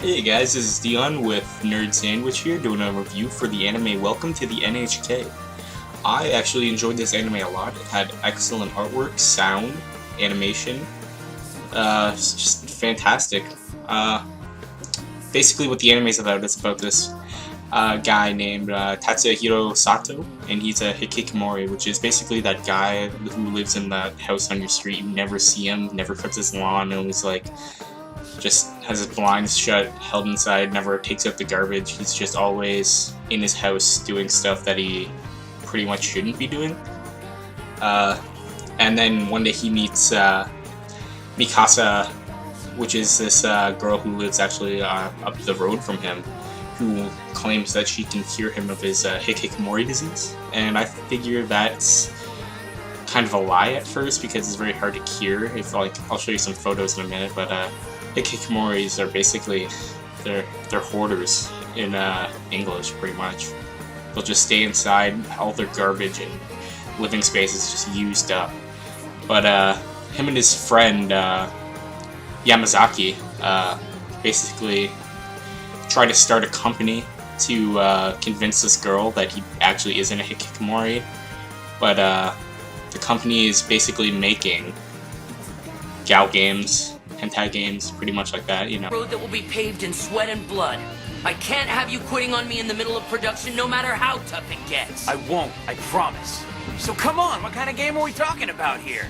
Hey guys, this is Dion with Nerd Sandwich here, doing a review for the anime Welcome to the N.H.K. I actually enjoyed this anime a lot. It had excellent artwork, sound, animation. It's just fantastic. Basically what the anime is about, it's about this guy named Tatsuhiro Sato, and he's a hikikomori, which is basically that guy who lives in that house on your street. You never see him, never cuts his lawn, and he's like just has his blinds shut, held inside, never takes out the garbage. He's just always in his house doing stuff that he pretty much shouldn't be doing. And then one day he meets Mikasa, which is this girl who lives actually up the road from him, who claims that she can cure him of his hikikomori disease. And I figure that's kind of a lie at first because it's very hard to cure. If I'll show you some photos in a minute, but hikikomoris are basically they're hoarders in English, pretty much. They'll just stay inside, all their garbage and living space is just used up. But him and his friend Yamazaki basically try to start a company to convince this girl that he actually isn't a hikikomori. But the company is basically making gal games, hentai games, pretty much like that, you know. Road that will be paved in sweat and blood. I can't have you quitting on me in the middle of production, no matter how tough it gets. I won't, I promise. So come on, what kind of game are we talking about here?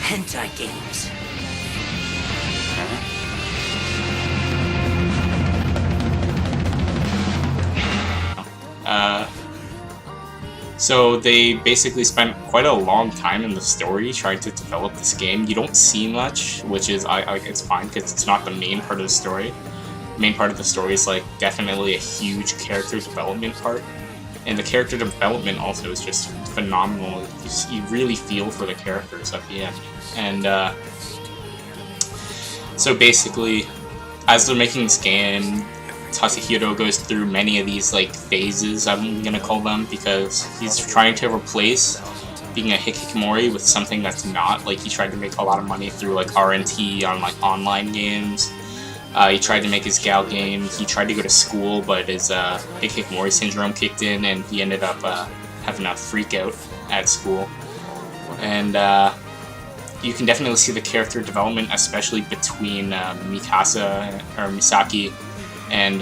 Hentai games. So they basically spent quite a long time in the story trying to develop this game. You don't see much, which is it's fine because it's not the main part of the story. The main part of the story is like definitely a huge character development part, and the character development also is just phenomenal. You really feel for the characters at the end, and so basically, as they're making this game, Tatsuhiro goes through many of these like phases, I'm gonna call them, because he's trying to replace being a hikikomori with something that's not. Like, he tried to make a lot of money through like RNT on like online games. He tried to make his gal game. He tried to go to school, but his hikikomori syndrome kicked in, and he ended up having a freak out at school. And you can definitely see the character development, especially between Mikasa or Misaki and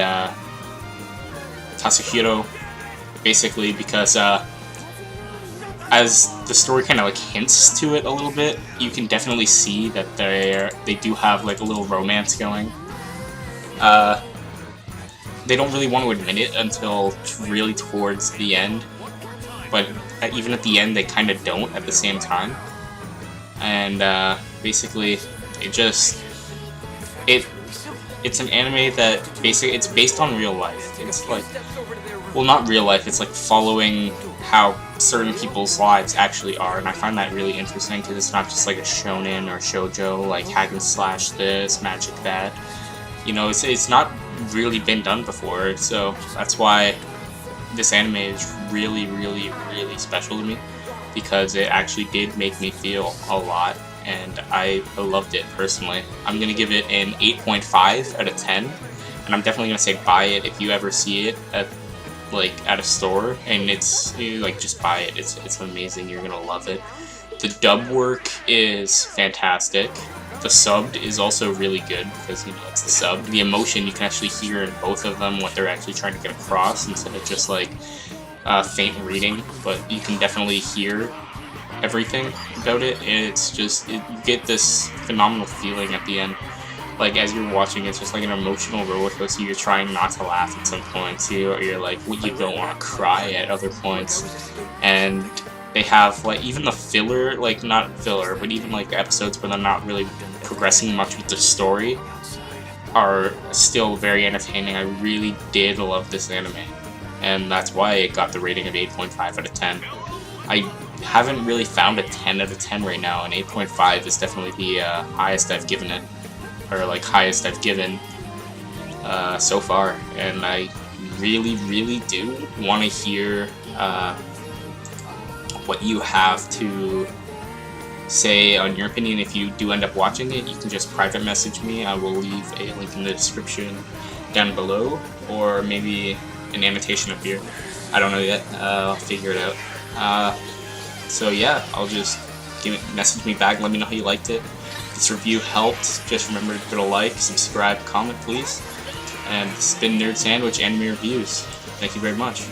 Tatsuhiro, basically, because as the story kind of like hints to it a little bit, you can definitely see that they do have like a little romance going. They don't really want to admit it until really towards the end, but even at the end they kind of don't at the same time. And basically, it's an anime that basically it's based on real life. It's like, well, not real life. It's like following how certain people's lives actually are, and I find that really interesting because it's not just like a shonen or shoujo, like hack and slash this, magic that. You know, it's not really been done before, so that's why this anime is really, really, really special to me, because it actually did make me feel a lot, and I loved it personally. I'm gonna give it an 8.5 out of 10, and I'm definitely gonna say buy it if you ever see it at a store, and it's like, just buy it. It's amazing. You're gonna love it. The dub work is fantastic. The subbed is also really good because, you know, it's the sub. The emotion you can actually hear in both of them, what they're actually trying to get across, instead of just like faint reading. But you can definitely hear everything about it, and it's just, you get this phenomenal feeling at the end. Like, as you're watching, it's just like an emotional roller coaster. You're trying not to laugh at some points, you're like, you don't want to cry at other points. And they have like even the filler, like not filler, but even like the episodes where they're not really progressing much with the story are still very entertaining. I really did love this anime, and that's why it got the rating of 8.5 out of 10. I haven't really found a 10 out of 10 right now, and 8.5 is definitely the highest I've given it, or like highest I've given so far. And I really, really do want to hear what you have to say on your opinion. If you do end up watching it, you can just private message me. I will leave a link in the description down below, or maybe an annotation up here. I don't know yet. I'll figure it out. So yeah, I'll just message me back. Let me know how you liked it. If this review helped, just remember to put a like, subscribe, comment, please. And this has been Nerd Sandwich Anime Reviews. Thank you very much.